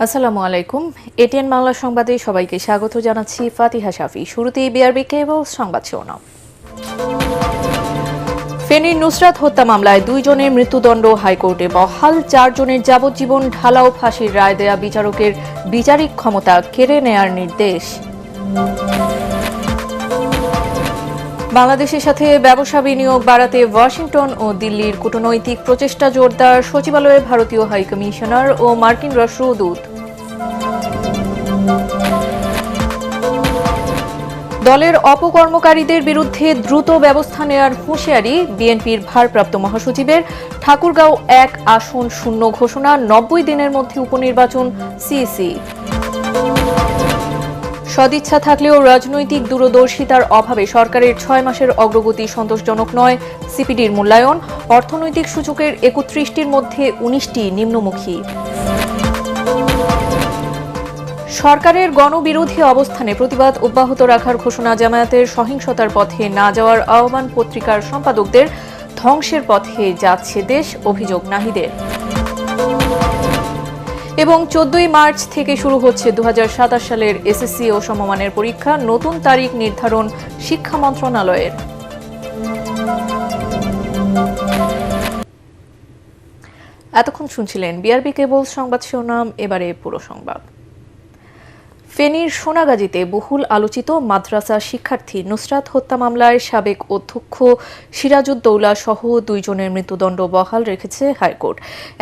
আসসালামু আলাইকুম। এটিএন বাংলা সংবাদে সবাইকে স্বাগত জানাচ্ছি ফাতিহা শাফি। শুরুতেই বিআরবি কেবল সংবাদ শিরোনাম। ফেনীর নুসরাত হত্যা মামলায় 2 জনের মৃত্যুদণ্ড হাইকোর্টে বহাল, 4 জনের যাবজ্জীবন ঢালাও ফাঁসির রায় দেয়া বিচারকের বিচারিক ক্ষমতা কেড়ে নেয়ার নির্দেশ। বাংলাদেশের সাথে ব্যবসা বিনিয়োগ বাড়াতে ওয়াশিংটন ও দিল্লির কূটনৈতিক প্রচেষ্টা জোরদার, সচিবালয়ে ভারতীয় হাইকমিশনার ও মার্কিন রাষ্ট্রদূত। দলের অপকর্মকারীদের বিরুদ্ধে দ্রুত ব্যবস্থা নেওয়ার হুঁশিয়ারি বিএনপির ভারপ্রাপ্ত মহাসচিবের। ঠাকুরগাঁও 1 আসন শূন্য ঘোষণা, 90 দিনের মধ্যে উপনির্বাচন সিইসি। সদিচ্ছা থাকলেও রাজনৈতিক দূরদর্শিতার অভাবে সরকারের 6 মাসের অগ্রগতি সন্তোষজনক নয়, সিপিডির মূল্যায়ন। অর্থনৈতিক সূচকের 31টির মধ্যে 19টি নিম্নমুখী। সরকারের গণবিরোধী অবস্থানে প্রতিবাদ অব্যাহত রাখার ঘোষণা জামায়াতের। সহিংসতার পথে না যাওয়ার আহ্বান পত্রিকার সম্পাদকদের। ধ্বংসের পথে যাচ্ছে দেশ, অভিযোগ নাহিদের। এবং 14 মার্চ থেকে শুরু হচ্ছে 2027 সালের এসএসসি ও সমমানের পরীক্ষা, নতুন তারিখ নির্ধারণ শিক্ষা মন্ত্রণালয়ের। এতক্ষণ শুনছিলেন বিআরবি কেবল সংবাদ শিরোনাম, এবারে পুরো সংবাদ। ফেনীর সোনাগাজীতে বহুল আলোচিত মাদ্রাসা শিক্ষার্থী নুসরাত হত্যা মামলায় সাবেক অধ্যক্ষ সিরাজউদ্দৌলা সহ 2 জনের মৃত্যুদণ্ড বহাল রেখেছে হাইকোর্ট।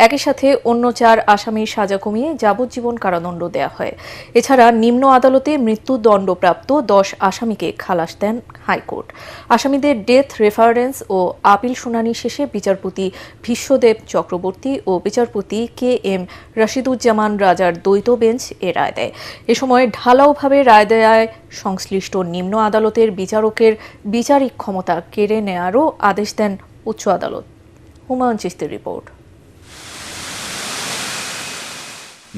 একই সাথে অন্য 4 আসামির সাজা কমিয়ে যাবজ্জীবন কারাদণ্ড দেয়া হয়। এছাড়া নিম্ন আদালতে মৃত্যুদণ্ডপ্রাপ্ত 10 আসামিকে খালাস দেন হাইকোর্ট। আসামিদের ডেথ রেফারেন্স ও আপিল শুনানি শেষে বিচারপতি বিশ্বদেব চক্রবর্তী ও বিচারপতি KM রাশিদুজ্জামান রাজার দ্বৈত বেঞ্চ এ রায় দেয়। এ সময় ঢালাওভাবে রায় দেয়ায় সংশ্লিষ্ট নিম্ন আদালতের বিচারকের বিচারিক ক্ষমতা কেড়ে নেয়ারও আদেশ দেন উচ্চ আদালত। হুমায়ুন চিস্তির রিপোর্ট।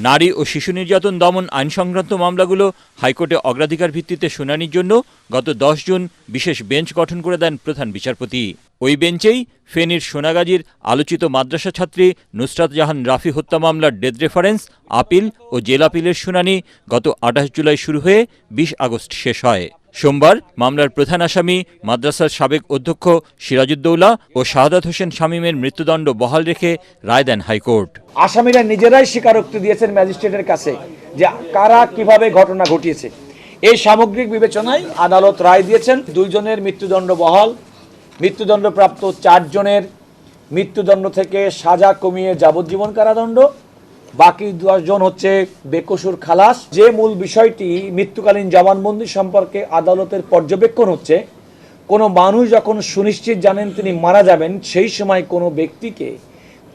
নারী ও শিশু নির্যাতন দমন আইন সংক্রান্ত মামলাগুলো হাইকোর্টে অগ্রাধিকার ভিত্তিতে শুনানির জন্য গত 10 জুন বিশেষ বেঞ্চ গঠন করে দেন প্রধান বিচারপতি। ওই বেঞ্চেই ফেনীর সোনাগাজীর আলোচিত মাদ্রাসা ছাত্রী নুসরাত জাহান রাফি হত্যা মামলার ডেথ রেফারেন্স, আপিল ও জেল আপিলের শুনানি গত 28 জুলাই শুরু হয়ে 20 আগস্ট শেষ হয়। সোমবার মামলার প্রধান আসামি মাদ্রাসার সাবেক অধ্যক্ষ সিরাজউদ্দৌলা ও শাহাদাত হোসেন শামীমের মৃত্যুদণ্ড বহাল রেখে রায় দেন হাইকোর্ট। আসামিরা নিজেরাই স্বীকারোক্তি দিয়েছেন ম্যাজিস্ট্রেটের কাছে যে কারা কিভাবে ঘটনা ঘটিয়েছে। এই সামগ্রিক বিবেচনায় আদালত রায় দিয়েছেন 2 জনের মৃত্যুদণ্ড বহাল, মৃত্যুদণ্ডপ্রাপ্ত 4 জনের মৃত্যুদণ্ড থেকে সাজা কমিয়ে যাবজ্জীবন কারাদণ্ড, বাকি 10 জন হচ্ছে বেকসুর খালাস। যে মূল বিষয়টি মৃত্যুকালীন জবানবন্দি সম্পর্কে আদালতের পর্যবেক্ষণ হচ্ছে, কোনো মানুষ যখন সুনিশ্চিত জানেন তিনি মারা যাবেন, সেই সময় কোনো ব্যক্তিকে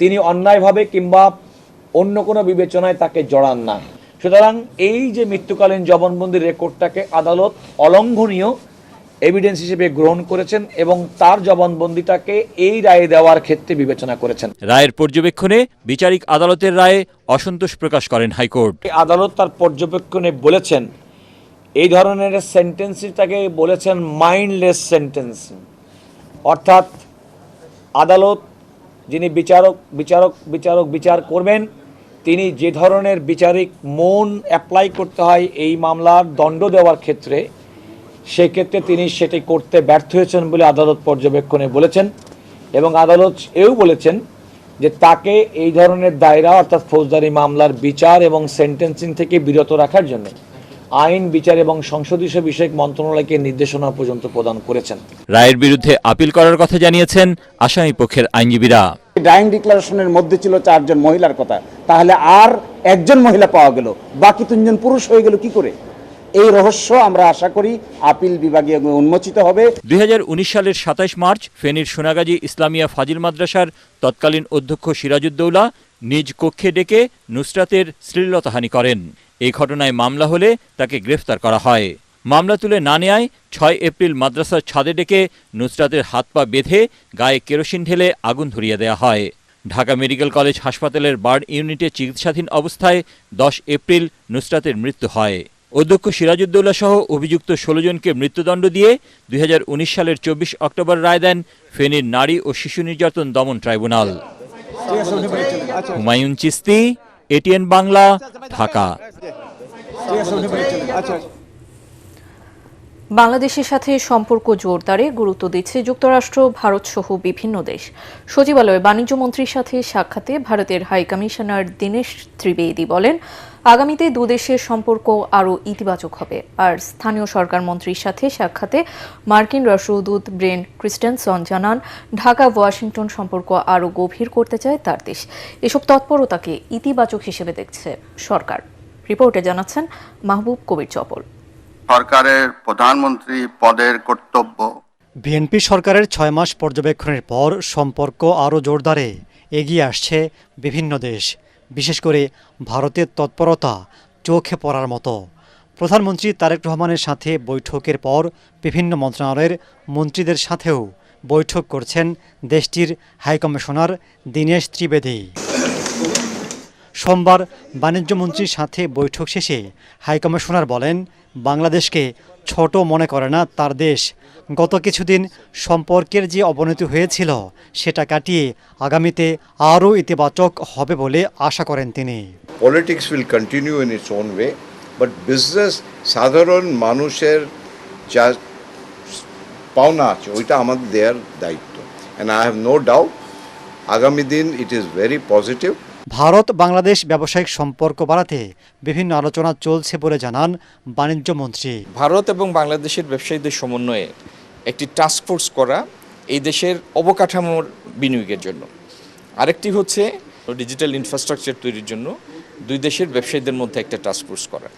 তিনি অন্যায়ভাবে কিংবা অন্য কোনো বিবেচনায় তাকে জড়ান না। সুতরাং এই যে মৃত্যুকালীন জবানবন্দির রেকর্ডটাকে আদালত অলঙ্ঘনীয় এভিডেন্স হিসেবে গ্রহণ করেছেন এবং তার জবানবন্দিটাকে এই রায়ে দেওয়ার ক্ষেত্রে বিবেচনা করেছেন। রায়ের পর্যবেক্ষণে বিচারিক আদালতের রায়ে অসন্তোষ প্রকাশ করেন হাইকোর্ট। আদালত তার পর্যবেক্ষণে বলেছেন এই ধরনের সেন্টেন্সটাকে বলেছেন মাইন্ডলেস সেন্টেন্স, অর্থাৎ আদালত যিনি বিচার করবেন তিনি যে ধরনের বিচারিক মন অ্যাপ্লাই করতে হয় এই মামলার দণ্ড দেওয়ার ক্ষেত্রে, সেক্ষেত্রে তিনি সেটি করতে ব্যর্থ হয়েছেন বলে আদালত পর্যবেক্ষণে বলেছেন। এবং আদালত এও বলেছেন যে তাকে এই ধরনের দায়রা অর্থাৎ ফৌজদারি মামলার বিচার এবং সেন্টেন্সিং থেকে বিরত রাখার জন্য আইন, বিচার এবং সংসদীয় বিষয়ক মন্ত্রণালয়কে নির্দেশনা পর্যন্ত প্রদান করেছেন। রায়ের বিরুদ্ধে আপিল করার কথা জানিয়েছেন আসামি পক্ষের আইনজীবীরা। ডাইং ডিক্লারেশনের মধ্যে ছিল 4 জন মহিলার কথা, তাহলে আর 1 জন মহিলা পাওয়া গেল, বাকি 3 জন পুরুষ হয়ে গেল কি করে? এই রহস্য আমরা আশা করি আপিল বিভাগে উন্মোচিত হবে। 2019 সালের 27 মার্চ ফেনীর সোনাগাজী ইসলামিয়া ফাজিল মাদ্রাসার তৎকালীন অধ্যক্ষ সিরাজউদ্দৌলা নিজ কক্ষে ডেকে নুসরাতের শ্লীলতাহানি করেন। এই ঘটনায় মামলা হলে তাকে গ্রেফতার করা হয়। মামলা তুলে না নেয়ায় 6 এপ্রিল মাদ্রাসার ছাদে ডেকে নুসরাতের হাত পা বেঁধে গায়ে কেরোসিন ঢেলে আগুন ধরিয়ে দেয়া হয়। ঢাকা মেডিকেল কলেজ হাসপাতালের বার্ন ইউনিটে চিকিৎসাধীন অবস্থায় 10 এপ্রিল নুসরাতের মৃত্যু হয়। অধ্যক্ষ সিরাজউদ্দৌলা সহ অভিযুক্ত 16 জনকে মৃত্যুদণ্ড দিয়ে 2019 সালের 24 অক্টোবর রায় দেন ফেনীর নারী ও শিশু নির্যাতন দমন ট্রাইব্যুনাল। হুমায়ুন চিস্তি, এটিএন বাংলা, ঢাকা। বাংলাদেশের সাথে সম্পর্ক জোরদারে গুরুত্ব দিচ্ছে যুক্তরাষ্ট্র, ভারত সহ বিভিন্ন দেশ। সচিবালয়ে বাণিজ্য মন্ত্রীর সাথে সাক্ষাতে ভারতের হাই কমিশনার দীনেশ ত্রিবেদী বলেন, আগামীতে দুদেশের সম্পর্ক আরও ইতিবাচক হবে। আর স্থানীয় সরকার মন্ত্রীর সাথে সাক্ষাতে মার্কিন রাষ্ট্রদূত ব্রেন ক্রিস্টেনসন জানান, ঢাকা ওয়াশিংটন সম্পর্ক আরও গভীর করতে চায় তার দেশ। এসব তৎপরতাকে ইতিবাচক হিসেবে দেখছে সরকার। রিপোর্টে জানাচ্ছেন মাহবুব কবির চপল। সরকারের প্রধানমন্ত্রী পদের কর্তব্য। বিএনপি সরকারের 6 মাস পর্যবেক্ষণের পর সম্পর্ক আরও জোরদারে এগিয়ে আসছে বিভিন্ন দেশ। বিশেষ করে ভারতের তৎপরতা চোখে পড়ার মতো। প্রধানমন্ত্রী তারেক রহমানের সাথে বৈঠকের পর বিভিন্ন মন্ত্রণালয়ের মন্ত্রীদের সাথেও বৈঠক করছেন দেশটির হাইকমিশনার দীনেশ ত্রিবেদী। সোমবার বাণিজ্যমন্ত্রীর সাথে বৈঠক শেষে হাইকমিশনার বলেন, বাংলাদেশকে ছোট মনে করে না তার দেশ। গত কিছুদিন সম্পর্কের যে অবনতি হয়েছিল সেটা কাটিয়ে আগামীতে আরও ইতিবাচক হবে বলে আশা করেন তিনি। Politics will continue in its own way, but business সাধারণ মানুষের যা পাওনা আছে ওইটা আমাদের দেওয়ার দায়িত্ব। And I have no doubt আগামী দিন it is very positive. Bharat Bangladesh ব্যবসায়িক সম্পর্ক বাড়াতে বিভিন্ন আলোচনা চলছে বলে জানান বাণিজ্যমন্ত্রী। ভারত এবং বাংলাদেশের ব্যবসায়ীদের সমন্বয়ে একটি টাস্কফোর্স করা এই দেশের অবকাঠামোর বিনিয়োগের জন্য, আরেকটি হচ্ছে ডিজিটাল ইনফ্রাস্ট্রাকচার তৈরির জন্য দুই দেশের ব্যবসায়ীদের মধ্যে একটা টাস্কফোর্স করা।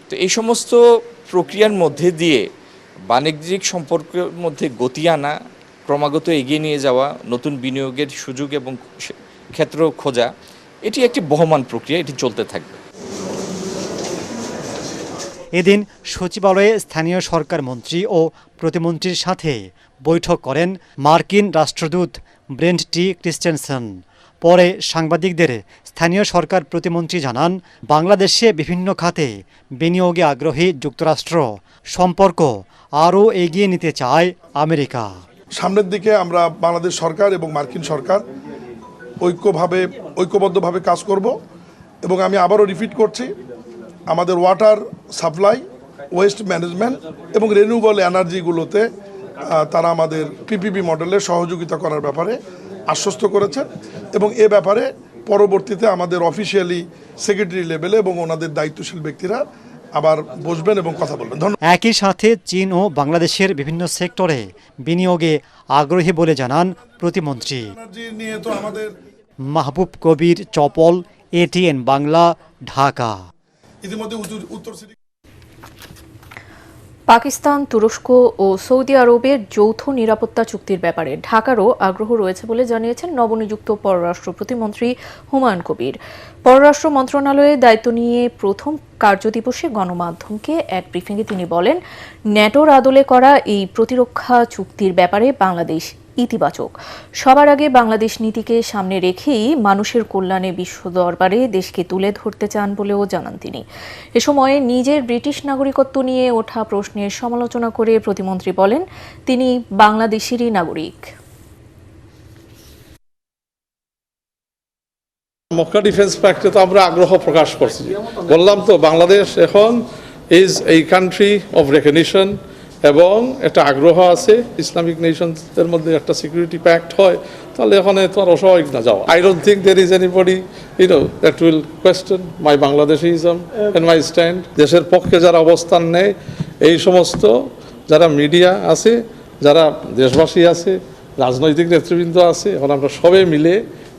তো এই সমস্ত প্রক্রিয়ার মধ্যে দিয়ে বাণিজ্যিক সম্পর্কের মধ্যে গতি আনা, ক্রমাগত এগিয়ে নিয়ে যাওয়া, নতুন বিনিয়োগের সুযোগ এবং ক্ষেত্র খোঁজা, এটি একটি বহমান প্রক্রিয়া, এটি চলতে থাকবে। এদিন সচিবালয়ে স্থানীয় সরকার মন্ত্রী ও প্রতিমন্ত্রীর সাথে বৈঠক করেন মার্কিন রাষ্ট্রদূত ব্রেন্ট টি ক্রিস্টেনসন। পরে সাংবাদিকদের স্থানীয় সরকার প্রতিমন্ত্রী জানান, বাংলাদেশে বিভিন্ন খাতে বিনিয়োগে আগ্রহী যুক্তরাষ্ট্র, সম্পর্ক আরও এগিয়ে নিতে চায় আমেরিকা। সামনের দিকে আমরা বাংলাদেশ সরকার এবং মার্কিন সরকার ঐক্যবদ্ধভাবে কাজ করব। এবং আমি আবারও রিপিট করছি, আমাদের ওয়াটার সাপ্লাই, ওয়েস্ট ম্যানেজমেন্ট এবং রিনিউয়েবল এনার্জিগুলোতে তারা আমাদের পিপিপি মডেলে সহযোগিতা করার ব্যাপারে আশ্বস্ত করেছেন এবং এ ব্যাপারে পরবর্তীতে আমাদের অফিসিয়ালি সেক্রেটারি লেভেলে এবং ওনাদের দায়িত্বশীল ব্যক্তিরা আবার বসবেন এবং কথা বলবেন। ধন্যবাদ। একই সাথে চীন ও বাংলাদেশের বিভিন্ন সেক্টরে বিনিয়োগে আগ্রহী বলে জানান প্রতিমন্ত্রী। মাহবুব কবির চপল, এটিএন বাংলা, ঢাকা। পাকিস্তান, তুরস্ক ও সৌদি আরবের যৌথ নিরাপত্তা চুক্তির ব্যাপারে ঢাকারও আগ্রহ রয়েছে বলে জানিয়েছেন নবনিযুক্ত পররাষ্ট্র প্রতিমন্ত্রী হুমায়ুন কবির। পররাষ্ট্র মন্ত্রণালয়ে দায়িত্ব নিয়ে প্রথম কার্যদিবসে গণমাধ্যমকে এক ব্রিফিংয়ে তিনি বলেন, ন্যাটোর আদলে করা এই প্রতিরক্ষা চুক্তির ব্যাপারে বাংলাদেশ ইতিবাচক। সবার আগে বাংলাদেশ নীতিকে সামনে রেখেই মানুষের কল্যাণে বিশ্ব দরবারে দেশকে তুলে ধরতে চান বলেও জানান তিনি। এ সময় নিজের ব্রিটিশ নাগরিকত্ব নিয়ে ওঠা প্রশ্নের সমালোচনা করে প্রতিমন্ত্রী বলেন, তিনি বাংলাদেশেরই নাগরিক। মক্কা ডিফেন্স প্যাক্টে তো আমরা আগ্রহ প্রকাশ করছি, বললাম তো বাংলাদেশ এখন ইজ এই কান্ট্রি অফ রেকগনিশন এবং একটা আগ্রহ আছে ইসলামিক নেশনসের মধ্যে একটা সিকিউরিটি প্যাক্ট হয়, তাহলে এখানে তো আর অস্বাভাবিক না যাওয়া। I don't think there is anybody that will question my Bangladeshism and my stand. দেশের পক্ষে যারা অবস্থান নেয়, এই সমস্ত যারা মিডিয়া আছে, যারা দেশবাসী আছে, রাজনৈতিক নেতৃবৃন্দ আছে, এখন আমরা সবাই মিলে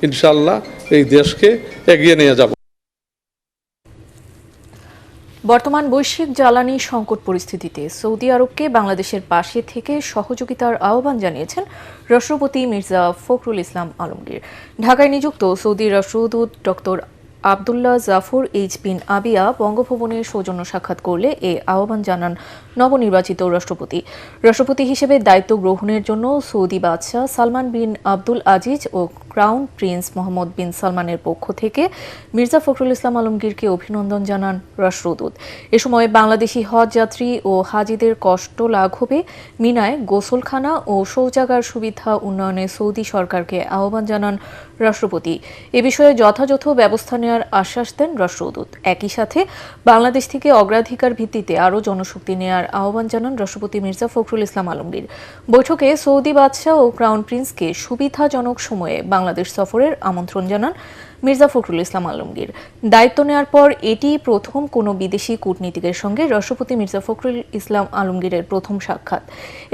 ইনশাআল্লাহ এই দেশকে এগিয়ে নিয়ে যাব। বর্তমান বৈশ্বিক জ্বালানি সংকট পরিস্থিতিতে সৌদি আরবকে বাংলাদেশের পাশে থেকে সহযোগিতার আহ্বান জানিয়েছেন রাষ্ট্রপতি মির্জা ফখরুল ইসলাম আলমগীর। ঢাকায় নিযুক্ত সৌদি রাষ্ট্রদূত ডক্টর আবদুল্লাহ জাফর এইচ বিন আবিয়া বঙ্গভবনে সৌজন্য সাক্ষাৎ করলে এ আহ্বান জানান নবনির্বাচিত রাষ্ট্রপতি। রাষ্ট্রপতি হিসেবে দায়িত্ব গ্রহণের জন্য সৌদি বাদশাহ সালমান বিন আব্দুল আজিজ ও ক্রাউন প্রিন্স মোহাম্মদ বিন সালমানের পক্ষ থেকে মির্জা ফখরুল ইসলাম আলমগীরকে অভিনন্দন জানান রাষ্ট্রদূত। এ সময় বাংলাদেশি হজ যাত্রী ও হাজিদের কষ্ট লাঘবে মিনায় গোসলখানা ও শৌচাগার সুবিধা উন্নয়নে সৌদি সরকারকে আহ্বান জানান রাষ্ট্রপতি। এ বিষয়ে যথাযথ ব্যবস্থা নেওয়ার আশ্বাস দেন রাষ্ট্রদূত। একই সাথে বাংলাদেশ থেকে অগ্রাধিকার ভিত্তিতে আরও জনশক্তি নেওয়ার আহ্বান জানান রাষ্ট্রপতি মির্জা ফখরুল ইসলাম আলমগীর। বৈঠকে সৌদি বাদশাহ ও ক্রাউন প্রিন্সকে সুবিধাজনক সময়ে বাংলাদেশ সফরের আমন্ত্রণ জানান মির্জা ফখরুল ইসলাম আলমগীর। দায়িত্ব নেওয়ার পর এটি প্রথম কোনো বিদেশি কূটনীতিকের সঙ্গে রাষ্ট্রপতি মির্জা ফখরুল ইসলাম আলমগীরের প্রথম সাক্ষাৎ।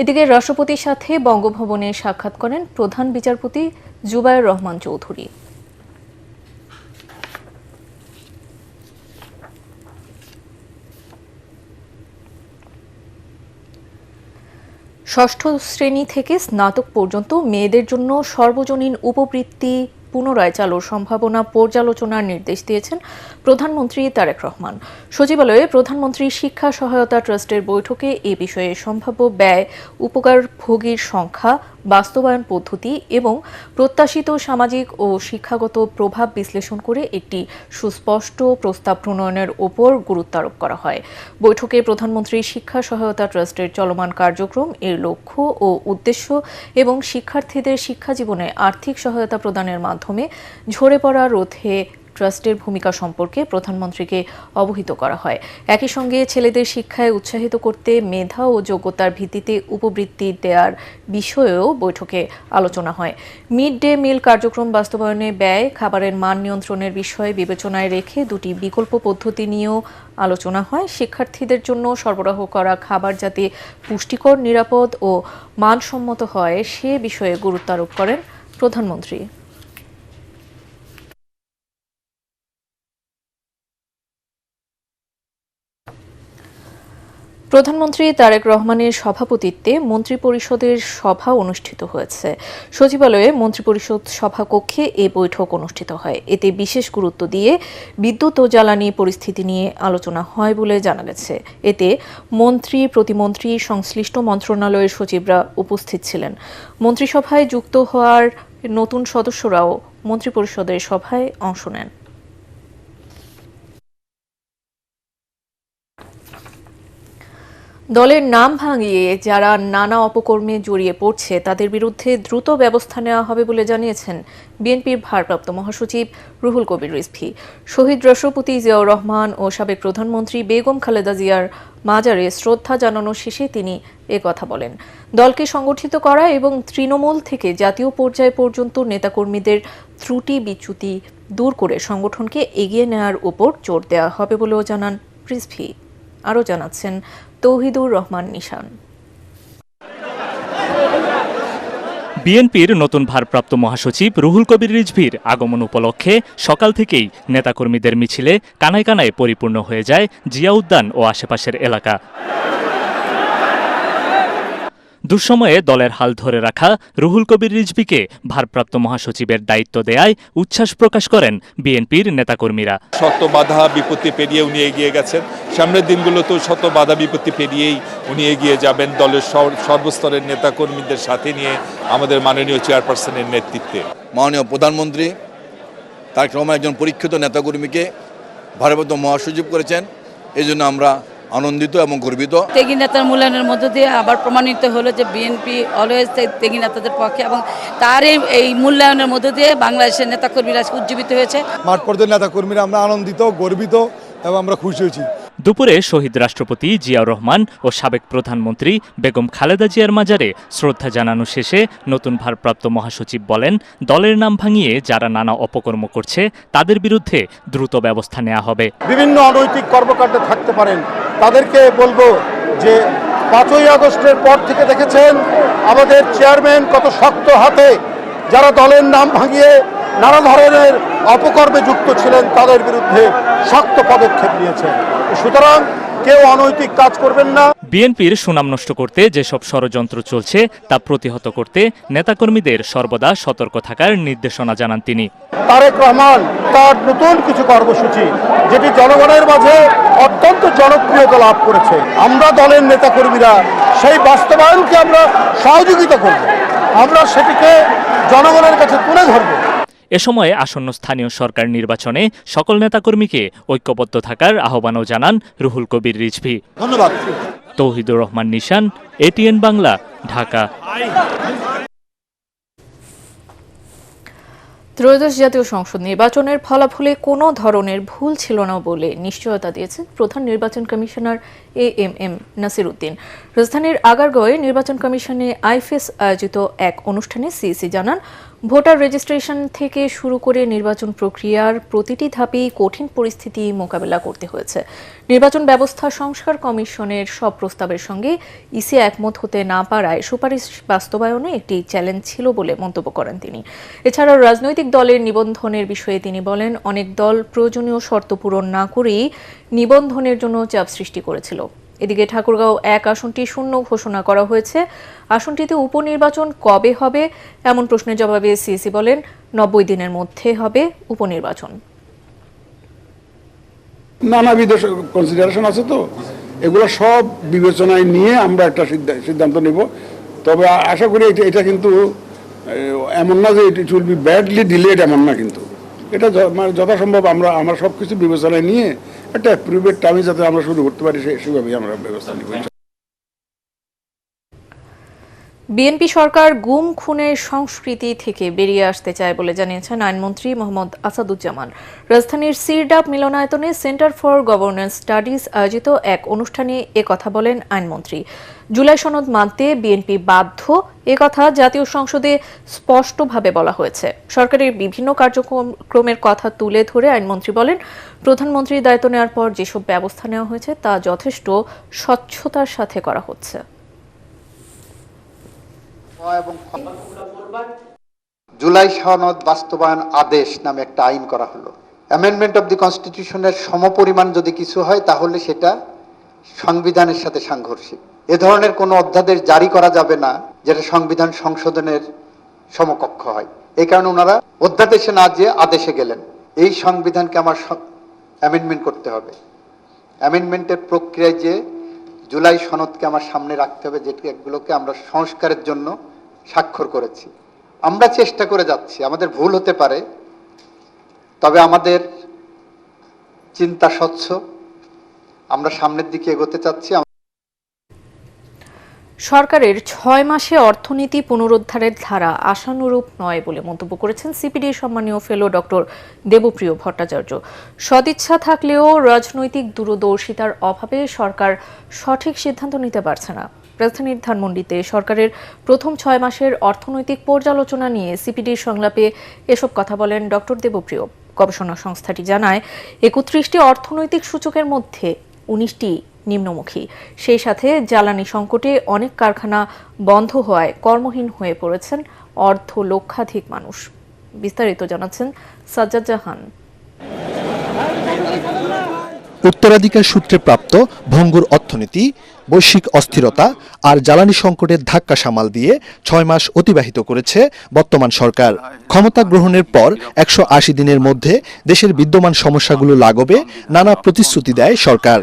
এদিকে রাষ্ট্রপতির সাথে বঙ্গভবনে সাক্ষাৎ করেন প্রধান বিচারপতি জুবায়ের রহমান চৌধুরী। ষষ্ঠ শ্রেণী থেকে স্নাতক পর্যন্ত মেয়েদের জন্য সর্বজনীন উপবৃত্তি পুনরায় চালুর সম্ভাবনা পর্যালোচনার নির্দেশ দিয়েছেন প্রধানমন্ত্রী তারেক রহমান। সচিবালয়ে প্রধানমন্ত্রী শিক্ষা সহায়তা ট্রাস্টের বৈঠকে এ বিষয়ে সম্ভাব্য ব্যয়, উপকারভোগীর সংখ্যা, বাস্তবায়ন পদ্ধতি এবং প্রত্যাশিত সামাজিক ও শিক্ষাগত প্রভাব বিশ্লেষণ করে একটি সুস্পষ্ট প্রস্তাব প্রণয়নের ওপর গুরুত্ব আরোপ করা হয়। বৈঠকে প্রধানমন্ত্রী শিক্ষা সহায়তা ট্রাস্টের চলমান কার্যক্রম, এর লক্ষ্য ও উদ্দেশ্য এবং শিক্ষার্থীদের শিক্ষা জীবনে আর্থিক সহায়তা প্রদানের মাধ্যমে ঝরে পড়া রোধে ট্রাস্টের ভূমিকা সম্পর্কে প্রধানমন্ত্রীকে অবহিত করা হয়। একই সঙ্গে ছেলেদের শিক্ষায় উৎসাহিত করতে মেধা ও যোগ্যতার ভিত্তিতে উপবৃত্তি দেওয়ার বিষয়েও বৈঠকে আলোচনা হয়। মিড ডে মিল কার্যক্রম বাস্তবায়নে ব্যয়, খাবারের মান নিয়ন্ত্রণের বিষয়ে বিবেচনায় রেখে দুটি বিকল্প পদ্ধতি নিয়েও আলোচনা হয়। শিক্ষার্থীদের জন্য সরবরাহ করা খাবার যাতে পুষ্টিকর, নিরাপদ ও মানসম্মত হয় সে বিষয়ে গুরুত্ব আরোপ করেন প্রধানমন্ত্রী। প্রধানমন্ত্রী তারেক রহমানের সভাপতিত্বে মন্ত্রিপরিষদের সভা অনুষ্ঠিত হয়েছে। সচিবালয়ে মন্ত্রিপরিষদ সভাকক্ষে এ বৈঠক অনুষ্ঠিত হয়। এতে বিশেষ গুরুত্ব দিয়ে বিদ্যুৎ ও জ্বালানি পরিস্থিতি নিয়ে আলোচনা হয় বলে জানা গেছে। এতে মন্ত্রী, প্রতিমন্ত্রী, সংশ্লিষ্ট মন্ত্রণালয়ের সচিবরা উপস্থিত ছিলেন। মন্ত্রিসভায় যুক্ত হওয়ার নতুন সদস্যরাও মন্ত্রিপরিষদের সভায় অংশ নেন। দলের নাম ভাঙিয়ে যারা নানা অপকর্মে জড়িয়ে পড়ছে তাদের বিরুদ্ধে দ্রুত ব্যবস্থা নেওয়া হবে বলে জানিয়েছেন বিএনপির ভারপ্রাপ্ত মহাসচিব রুহুল কবির রিজভী। শহীদ রাষ্ট্রপতি জিয়াউর রহমান ও সাবেক প্রধানমন্ত্রী বেগম খালেদা জিয়ার মাজারে শ্রদ্ধা জানানো শেষে তিনি একথা বলেন। দলকে সংগঠিত করা এবং তৃণমূল থেকে জাতীয় পর্যায় পর্যন্ত নেতাকর্মীদের ত্রুটি বিচ্যুতি দূর করে সংগঠনকে এগিয়ে নেওয়ার উপর জোর দেওয়া হবে বলেও জানান রিজভী। আরও জানাচ্ছেন তৌহিদুর রহমান নিশান। বিএনপির নতুন ভারপ্রাপ্ত মহাসচিব রুহুল কবির রিজভীর আগমন উপলক্ষে সকাল থেকেই নেতাকর্মীদের মিছিলে কানায় কানায় পরিপূর্ণ হয়ে যায় জিয়া উদ্যান ও আশেপাশের এলাকা। দুঃসময়ে দলের হাল ধরে রাখা রুহুল কবির রিজভীকে ভারপ্রাপ্ত মহাসচিবের দায়িত্ব দেয়ায় উচ্ছ্বাস প্রকাশ করেন বিএনপির নেতাকর্মীরা। শত বাধা বিপত্তি পেরিয়ে উনি এগিয়ে গেছেন। সামনের দিনগুলোতেও শত বাধা বিপত্তি পেরিয়েই উনি এগিয়ে যাবেন দলের সর্বস্তরের নেতাকর্মীদের সাথে নিয়ে আমাদের মাননীয় চেয়ারপারসনের নেতৃত্বে। মাননীয় প্রধানমন্ত্রী তারেক রহমান একজন পরীক্ষিত নেতাকর্মীকে ভারপ্রাপ্ত মহাসচিব করেছেন, এই জন্য আমরা আনন্দিত এবং গর্বিত। ত্যাগী নেতার মূল্যায়নের মধ্য দিয়ে আবার প্রমাণিত হলো যে বিএনপি অলওয়েজ ত্যাগী নেতাদের পক্ষে, এবং তার এই মূল্যায়নের মধ্য দিয়ে বাংলাদেশের নেতাকর্মীরা উজ্জীবিত হয়েছে। মাঠ পর্যায়ের নেতাকর্মীরা আমরা আনন্দিত, গর্বিত এবং আমরা খুশি হয়েছি। দুপুরে শহীদ রাষ্ট্রপতি জিয়াউর রহমান ও সাবেক প্রধানমন্ত্রী বেগম খালেদা জিয়ার মাজারে শ্রদ্ধা জানানো শেষে নতুন ভারপ্রাপ্ত মহাসচিব বলেন, দলের নাম ভাঙিয়ে যারা নানা অপকর্ম করছে তাদের বিরুদ্ধে দ্রুত ব্যবস্থা নেওয়া হবে। বিভিন্ন অনৈতিক কর্মকাণ্ডে থাকতে পারেন, তাদেরকে বলবো যে 5ই আগস্টের পর থেকে দেখেছেন আমাদের চেয়ারম্যান কত শক্ত হাতে যারা দলের নাম ভাঙিয়ে নানা ধরনের অপকর্মে যুক্ত ছিলেন তাদের বিরুদ্ধে শক্ত পদক্ষেপ নিয়েছেন। সুতরাং কেউ অনৈতিক কাজ করবেন না। বিএনপির সুনাম নষ্ট করতে যেসব ষড়যন্ত্র চলছে তা প্রতিহত করতে নেতাকর্মীদের সর্বদা সতর্ক থাকার নির্দেশনা জানান তিনি। তারেক রহমান তার নতুন কিছু কর্মসূচি যেটি জনগণের মাঝে অত্যন্ত জনপ্রিয়তা লাভ করেছে, আমরা দলের নেতাকর্মীরা সেই বাস্তবায়নকে আমরা সহযোগিতা করব। আমরা সেটিকে জনগণের কাছে তুলে ধরব। এ সময় আসন্ন স্থানীয় সরকার নির্বাচনে সকল নেতাকর্মীকে ঐক্যবদ্ধ থাকার আহ্বানও জানান রুহুল কবির রিজভী। ধন্যবাদ। তৌহিদুর রহমান নিশান, এটিএন বাংলা, ঢাকা। ত্রয়োদশ জাতীয় সংসদ নির্বাচনের ফলাফলে কোনো ধরনের ভুল ছিল না বলে নিশ্চয়তা দিয়েছেন প্রধান নির্বাচন কমিশনার এএমএম নাসির উদ্দিন। রাজধানীর আগারগাঁওয়ে নির্বাচন কমিশনে আইফেস আয়োজিত এক অনুষ্ঠানে সিইসি জানান, ভোটার রেজিস্ট্রেশন থেকে শুরু করে নির্বাচন প্রক্রিয়ার প্রতিটি ধাপেই কঠিন পরিস্থিতি মোকাবেলা করতে হয়েছে। নির্বাচন ব্যবস্থা সংস্কার কমিশনের সব প্রস্তাবের সঙ্গে ইসি একমত হতে না পারায় সুপারিশ বাস্তবায়নে একটি চ্যালেঞ্জ ছিল বলে মন্তব্য করেন তিনি। এছাড়াও রাজনৈতিক দলের নিবন্ধনের বিষয়ে তিনি বলেন, অনেক দল প্রয়োজনীয় শর্ত পূরণ না করেই নিবন্ধনের জন্য চাপ সৃষ্টি করেছিল। এদিকে ঠাকুরগাঁও 1 আসনটি শূন্য ঘোষণা করা হয়েছে। আসনটিতে উপনির্বাচন কবে হবে এমন প্রশ্নের জবাবে সিইসি বলেন, 90 দিনের মধ্যে হবে উপনির্বাচন। নানাবিধ কনসিডারেশন আছে, তো এগুলো সব বিবেচনায় নিয়ে আমরা একটা সিদ্ধান্ত নেব। তবে আশা করি এটা কিন্তু এমন না যে it will be badly delayed, এমন না, কিন্তু এটা মানে যথাসম্ভব আমরা সব কিছু বিবেচনায় নিয়ে একটা অ্যাপ্রুভেড টাইমে যাতে আমরা শুরু করতে পারি সেভাবেই আমরা ব্যবস্থা নিব। বিএনপি সরকার গুম খুনের সংস্কৃতি থেকে বেরিয়ে আসতে চায় বলে জানিয়েছেন আইনমন্ত্রী মোহাম্মদ আসাদুজ্জামান। রাজধানীর সিরডাপ মিলনায়তনে সেন্টার ফর গভর্নেন্স স্টাডিজ আয়োজিত এক অনুষ্ঠানে একথা বলেন আইনমন্ত্রী। জুলাই সনদ মানতে বিএনপি বাধ্য, একথা জাতীয় সংসদে স্পষ্টভাবে বলা হয়েছে। সরকারের বিভিন্ন কার্যক্রমের কথা তুলে ধরে আইনমন্ত্রী বলেন, প্রধানমন্ত্রীর দায়িত্ব নেওয়ার পর যেসব ব্যবস্থা নেওয়া হয়েছে তা যথেষ্ট স্বচ্ছতার সাথে করা হচ্ছে। জুলাই সনদ বাস্তবায়ন আদেশ নামে একটা আইন করা হলো। অ্যামেন্ডমেন্ট অব দি কনস্টিটিউশনের সমপরিমাণ যদি কিছু হয় তাহলে সেটা সংবিধানের সাথে সাংঘর্ষিক। এ ধরনের কোনো অধ্যাদেশ জারি করা যাবে না যেটা সংবিধান সংশোধনের সমকক্ষ হয়। এই কারণে ওনারা অধ্যাদেশে না যেয়ে আদেশে গেলেন। এই সংবিধানকে আমার অ্যামেন্ডমেন্ট করতে হবে। অ্যামেন্ডমেন্টের প্রক্রিয়ায় যে জুলাই সনদকে আমার সামনে রাখতে হবে, যেগুলোকে আমরা সংস্কারের জন্য স্বাক্ষর করেছি। আমরা চেষ্টা করে যাচ্ছি, আমাদের ভুল হতে পারে, তবে আমাদের চিন্তা স্বচ্ছ, আমরা সামনের দিকে এগোতে চাচ্ছি। সরকারের 6 মাসে অর্থনীতি পুনরুদ্ধারের ধারা আশানুরূপ নয় বলে মন্তব্য করেছেন সিপিডির সম্মানীয় ফেলো ডক্টর দেবপ্রিয় ভট্টাচার্য। সদিচ্ছা থাকলেও রাজনৈতিক দূরদর্শিতার অভাবে সরকার সঠিক সিদ্ধান্ত নিতে পারছে না। রাজধানীর ধানমন্ডিতে সরকারের প্রথম 6 মাসের অর্থনৈতিক পর্যালোচনা নিয়ে সিপিডির সংলাপে এসব কথা বলেন ডক্টর দেবপ্রিয়। গবেষণা সংস্থাটি জানায়, 31টি অর্থনৈতিক সূচকের মধ্যে 19টি নিম্নমুখী। সেই সাথে জ্বালানি সংকটে অনেক কারখানা বন্ধ হওয়ায় কর্মহীন হয়ে পড়েছেন লক্ষাধিক মানুষ। বিস্তারিত জানাচ্ছেন সাজ্জাদ জাহান। উত্তরাধিকার সূত্রে প্রাপ্ত ভঙ্গুর অর্থনীতি, বৈশ্বিক অস্থিরতা আর জ্বালানি সংকটের ধাক্কা সামাল দিয়ে 6 মাস অতিবাহিত করেছে বর্তমান সরকার। ক্ষমতা গ্রহণের পর 180 দিনের মধ্যে দেশের বিদ্যমান সমস্যাগুলো লাঘবে নানা প্রতিশ্রুতি দেয় সরকার।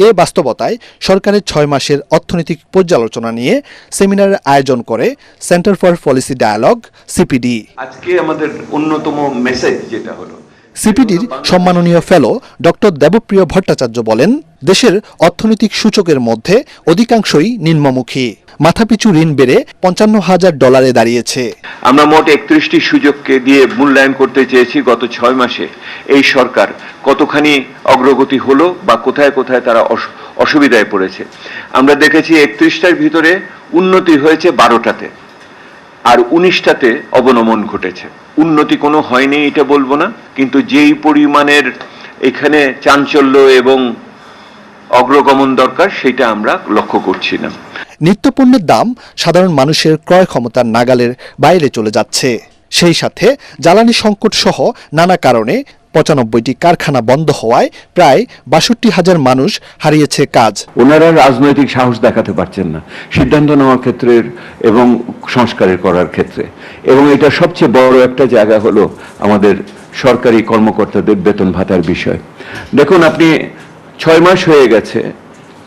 এ বাস্তবতায় সরকারের 6 মাসের অর্থনৈতিক পর্যালোচনা নিয়ে সেমিনারের আয়োজন করে centre for policy dialogue CPD. আজকে আমাদের অন্যতম মেসেজ যেটা হলো, সিপিডির সম্মাননীয় ফেলো ডক্টর দেবপ্রিয় ভট্টাচার্য বলেন, দেশের অর্থনৈতিক সূচকের মধ্যে অধিকাংশই নিম্নমুখী। মাথাপিছু ঋণ বেড়ে $55,000 দাঁড়িয়েছে। আমরা মোট 31টি সূচককে দিয়ে মূল্যায়ন করতে চেয়েছি গত 6 মাসে এই সরকার কতখানি অগ্রগতি হলো বা কোথায় কোথায় তারা অসুবিধায় পড়েছে। আমরা দেখেছি 31টার ভিতরে উন্নতি হয়েছে 12টাতে, আর 19টাতে অবনমন ঘটেছে। উন্নতি কোনো হয়নি এটা বলবো না, কিন্তু যেই পরিমাণের এখানে চাঞ্চল্য এবং অগ্রগমন দরকার সেটা আমরা লক্ষ্য করছি না। নিত্যপণ্যের দাম সাধারণ মানুষের ক্রয় ক্ষমতার নাগালের বাইরে চলে যাচ্ছে। সেই সাথে জ্বালানি সংকট সহ নানা কারণে 95টি কারখানা বন্ধ হওয়ায় প্রায় 62,000 মানুষ হারিয়েছে কাজ। ওনারা রাজনৈতিক সাহস দেখাতে পারছেন না সিদ্ধান্ত নেওয়ার ক্ষেত্রে এবং সংস্কারের করার ক্ষেত্রে। এবং এটা সবচেয়ে বড় একটা জায়গা হলো আমাদের সরকারি কর্মকর্তাদের বেতন ভাতার বিষয়। দেখুন, আপনি 6 মাস হয়ে গেছে,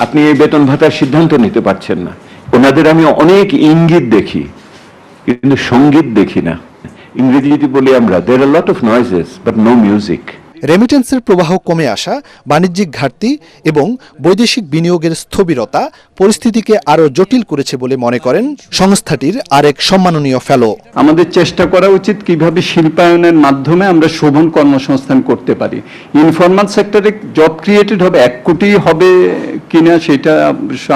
আপনি এই বেতন ভাতার সিদ্ধান্ত নিতে পারছেন না। ওনাদের আমি অনেক ইঙ্গিত দেখি, কিন্তু সঙ্গীত দেখি না। ইংরেজি যদি বলি আমরা, there are lot of noises but no music. রেমিটেন্সের প্রবাহ কমে আসা, বাণিজ্যিক ঘাটতি এবং বৈদেশিক বিনিয়োগের স্থবিরতা পরিস্থিতিকে আরও জটিল করেছে বলে মনে করেন সংস্থাটির আরেক সম্মাননীয় ফেলো। আমাদের চেষ্টা করা উচিত কিভাবে শিল্পায়নের মাধ্যমে আমরা শোভন কর্মসংস্থান করতে পারি। ইনফরমাল সেক্টরে জব ক্রিয়েটেড হবে 1 কোটি হবে কিনা সেটা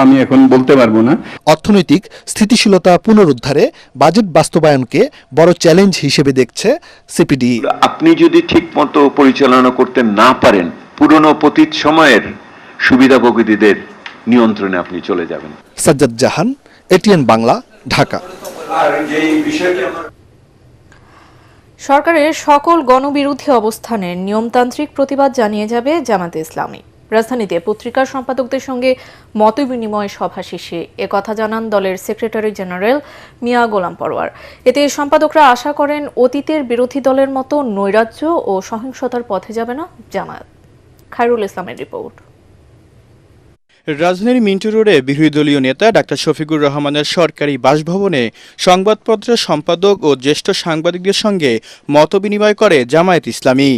আমি এখন বলতে পারবো না। অর্থনৈতিক স্থিতিশীলতা পুনরুদ্ধারে বাজেট বাস্তবায়নকে বড় চ্যালেঞ্জ হিসেবে দেখছে সিপিডি। আপনি যদি ঠিক মতো পরিচালনা করতে না পারেন, পুরনো অতীত সময়ের সুবিধাভোগীদের নিয়ন্ত্রণে আপনি চলে যাবেন। সাজ্জাদ জাহান, এটিএন বাংলা, ঢাকা। সরকারের সকল গণবিরোধী অবস্থানের নিয়মতান্ত্রিক প্রতিবাদ জানিয়ে যাবে জামায়াতে ইসলামী। রাজধানীতে পত্রিকার সম্পাদকদের সঙ্গে মতবিনিময় সভা শেষে একথা জানান দলের সেক্রেটারি জেনারেল মিয়া গোলাম পরোয়ার। এতে সম্পাদকরা আশা করেন অতীতের বিরোধী দলের মতো নৈরাজ্য ও সহিংসতার পথে যাবে না জামায়াত। খায়রুল ইসলামের রিপোর্ট। রাজধানীর মিন্টু রোডে বিরোধী দলীয় নেতা ডাক্তার শফিকুর রহমানের সরকারি বাসভবনে সংবাদপত্রের সম্পাদক ও জ্যেষ্ঠ সাংবাদিকদের সঙ্গে মতবিনিময় করে জামায়াত ইসলামী।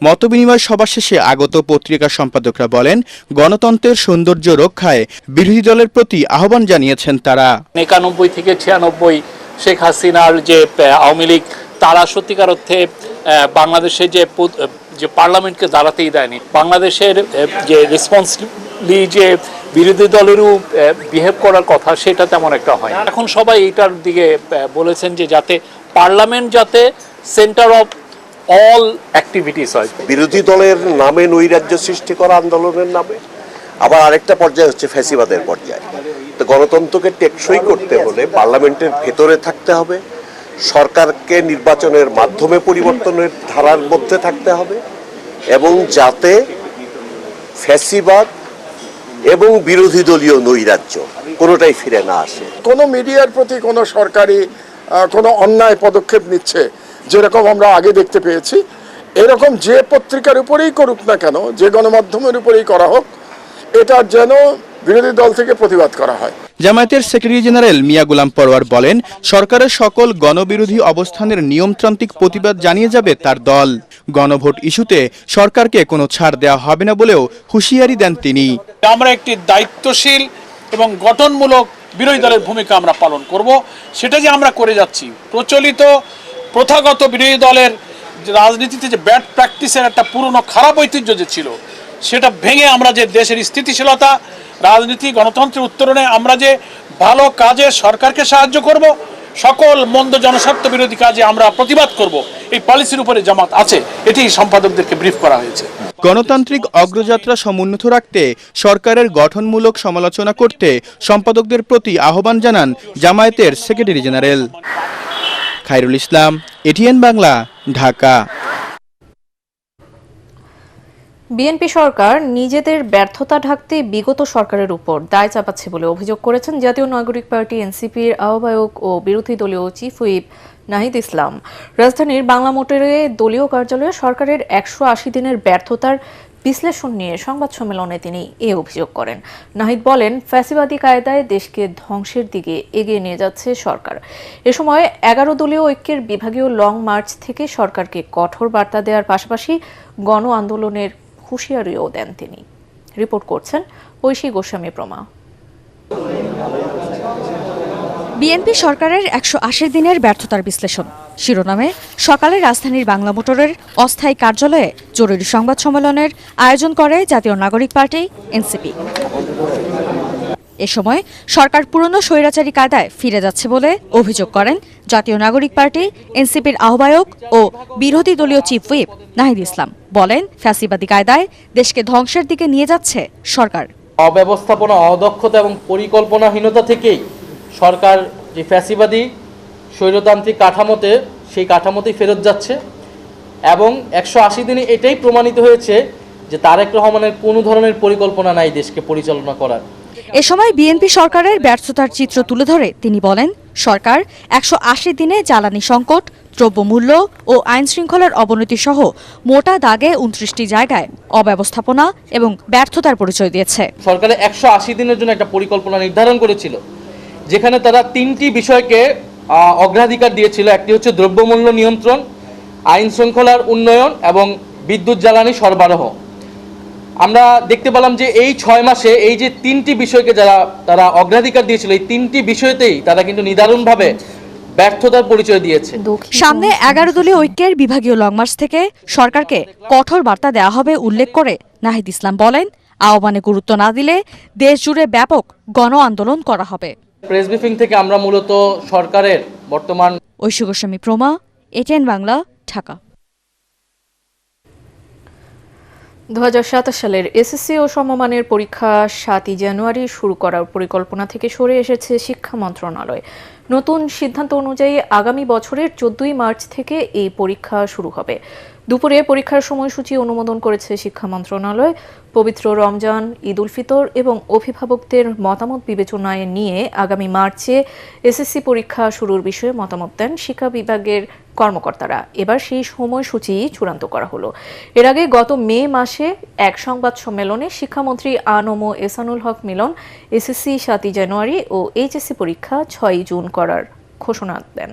মতবিনিময় সভা শেষে আগত পত্রিকা সম্পাদকরা বলেন, গণতন্ত্রের সৌন্দর্য রক্ষায় বিরোধী দলের প্রতি আহ্বান জানিয়েছেন তারা। 91 থেকে 96 শেখ হাসিনার যে আওয়ামী লীগ, তারা সত্যিকার অর্থে বাংলাদেশে যে পার্লামেন্টকে দাঁড়াতেই দেয়নি। বাংলাদেশের যে রেসপন্সিবলি যে বিরোধী দলেরও বিহেভ করার কথা, সেটা তেমন একটা হয় না। এখন সবাই এইটার দিকে বলেছেন যে যাতে পার্লামেন্ট যাতে সেন্টার অফ অল অ্যাক্টিভিটিস হয়। বিরোধী দলের নামে নৈরাজ্য সৃষ্টি করা আন্দোলনের নামে, আবার আরেকটা পর্যায়ে হচ্ছে ফ্যাসিবাদের পর্যায়ে। তো গণতন্ত্রকে টেকসই করতে হলে পার্লামেন্টের ভেতরে থাকতে হবে, সরকারকে নির্বাচনের মাধ্যমে পরিবর্তনের ধারার মধ্যে থাকতে হবে, এবং যাতে ফ্যাসিবাদ এবং বিরোধী দলীয় নৈরাজ্য কোনোটাই ফিরে না আসে। কোনো মিডিয়ার প্রতি কোনো সরকারি কোনো অন্যায় পদক্ষেপ নিচ্ছে যেরকম আমরা আগে দেখতে পেয়েছি, এরকম যে পত্রিকার উপরেই করুক না কেন, যে গণমাধ্যমের উপরেই করা হোক, এটার যেন বিরোধী দল থেকে প্রতিবাদ করা হয়। জামায়াতের সেক্রেটারি জেনারেল মিয়া গোলাম পরোয়ার বলেন, সরকারের সকল গণবিরোধী অবস্থানের নিয়মতান্ত্রিক প্রতিবাদ জানিয়ে যাবে তার দল। গণভোট ইস্যুতে সরকারকে কোনো ছাড় দেওয়া হবে না বলেও হুঁশিয়ারি দেন তিনি। আমরা একটি দায়িত্বশীল এবং গঠনমূলক বিরোধী দলের ভূমিকা আমরা পালন করব। সেটা যে আমরা করে যাচ্ছি, প্রচলিত প্রথাগত বিরোধী দলের রাজনীতিতে যে ব্যাড প্র্যাকটিসের একটা পুরনো খারাপ ঐতিহ্য যে ছিল, সেটা ভেঙে আমরা যে দেশের স্থিতিশীলতা, রাজনীতি, গণতন্ত্রের উত্তরণে আমরা যে ভালো কাজে সরকারকে সাহায্য করব, সকল মন্দ জনস্বার্থ বিরোধী কাজে আমরা প্রতিবাদ করব, এই পলিসির উপরে জামাত আছে। এটি সম্পাদকদেরকে ব্রিফ করা হয়েছে। গণতান্ত্রিক অগ্রযাত্রা সমুন্নত রাখতে সরকারের গঠনমূলক সমালোচনা করতে সম্পাদকদের প্রতি আহ্বান জানান জামায়াতের secretary general. Khairul Islam, ATN Bangla, Dhaka. BNP সরকার নিজেদের ব্যর্থতা ঢাকতে বিগত সরকারের উপর দায় চাপাচ্ছে বলে অভিযোগ করেছেন জাতীয় নাগরিক পার্টি এনসিপির আহ্বায়ক ও বিরোধী দলীয় চিফ হুইপ নাহিদ ইসলাম। রাজধানীর বাংলা মোটরে দলীয় কার্যালয়ে সরকারের 180 দিনের ব্যর্থতার বিশ্লেষণ নিয়ে সংবাদ সম্মেলনে তিনি এই অভিযোগ করেন। নাহিদ বলেন, ফ্যাসিবাদী কায়দায় দেশকে ধ্বংসের দিকে এগিয়ে নিয়ে যাচ্ছে সরকার। এ সময় 11 দলীয় ঐক্যের বিভাগীয় লং মার্চ থেকে সরকারকে কঠোর বার্তা দেওয়ার পাশাপাশি গণ আন্দোলনের হুঁশিয়ারিও দেন তিনি। রিপোর্ট করছেন ঐশী গোস্বামী প্রমা। বিএনপি সরকারের 180 দিনের ব্যর্থতার বিশ্লেষণ শিরোনামে সকালে রাজধানীর বাংলা মোটরের অস্থায়ী কার্যালয়ে জরুরি সংবাদ সম্মেলনের আয়োজন করে জাতীয় নাগরিক পার্টি এনসিপি। এ সময় সরকার পুরনো স্বৈরাচারী কায়দায় ফিরে যাচ্ছে বলে অভিযোগ করেন জাতীয় নাগরিক পার্টি এনসিপির আহ্বায়ক ও বিরোধী দলীয় চিফ হুইপ নাহিদ ইসলাম। বলেন, ফ্যাসিবাদী কায়দায় দেশকে ধ্বংসের দিকে নিয়ে যাচ্ছে সরকার। অব্যবস্থাপনা, অদক্ষতা এবং পরিকল্পনাহীনতা থেকেই সরকার যে ফ্যাসিবাদী স্বৈরতান্ত্রিক কাঠামোতে, সেই কাঠামোতেই ফেরত যাচ্ছে এবং 180 দিনে এটাই প্রমাণিত হয়েছে যে তারেক রহমানের কোনো ধরনের পরিকল্পনা নাই দেশকে পরিচালনা করার। এ সময় বিএনপি সরকারের ব্যর্থতার চিত্র তুলে ধরে তিনি বলেন, সরকার 180 দিনে জ্বালানি সংকট, দ্রব্যমূল্য ও আইন শৃঙ্খলার অবনতি সহ মোটা দাগে 29টি জায়গায় অব্যবস্থাপনা এবং ব্যর্থতার পরিচয় দিয়েছে। সরকারের 180 দিনের জন্য একটা পরিকল্পনা নির্ধারণ করেছিল যেখানে তারা 3টি বিষয়কে অগ্রাধিকার দিয়েছিল। একটি হচ্ছে দ্রব্যমূল্য নিয়ন্ত্রণ, আইন শৃঙ্খলার উন্নয়ন এবং বিদ্যুৎ জ্বালানি সরবরাহ। আমরা দেখতে পেলাম যে এই 6 মাসে এই যে 3টি বিষয়কে তারা অগ্রাধিকার দিয়েছিল, এই 3টি বিষয়তেই তারা কিন্তু নিদারুণভাবে ব্যর্থতার পরিচয় দিয়েছে। সামনে 11 দলীয় ঐক্যের বিভাগীয় লং মার্চ থেকে সরকারকে কঠোর বার্তা দেওয়া হবে উল্লেখ করে নাহিদ ইসলাম বলেন, আহ্বানে গুরুত্ব না দিলে দেশ জুড়ে ব্যাপক গণ আন্দোলন করা হবে। প্রেস ব্রিফিং থেকে আমরা মূলত সরকারের বর্তমান ঐশী গোস্বামী প্রমা, এটিএন বাংলা, ঢাকা। 2027 সালের এসএসসি ও সমমানের পরীক্ষা 7 জানুয়ারি শুরু করার পরিকল্পনা থেকে সরে এসেছে শিক্ষা মন্ত্রণালয়। নতুন সিদ্ধান্ত অনুযায়ী আগামী বছরের 14 মার্চ থেকে এই পরীক্ষা শুরু হবে। দুপুরে পরীক্ষার সময়সূচি অনুমোদন করেছে শিক্ষা মন্ত্রণালয়। পবিত্র রমজান, ঈদ উল ফিতর এবং অভিভাবকদের মতামত বিবেচনায় নিয়ে আগামী মার্চে এসএসসি পরীক্ষা শুরুর বিষয়ে মতামত দেন শিক্ষা বিভাগের কর্মকর্তারা। এবার সেই সময়সূচি চূড়ান্ত করা হলো। এর আগে গত মে মাসে এক সংবাদ সম্মেলনে শিক্ষামন্ত্রী আ.ন.ম এহসানুল হক মিলন এসএসসি 7 জানুয়ারি ও এইচএসসি পরীক্ষা 6 জুন করার ঘোষণা দেন।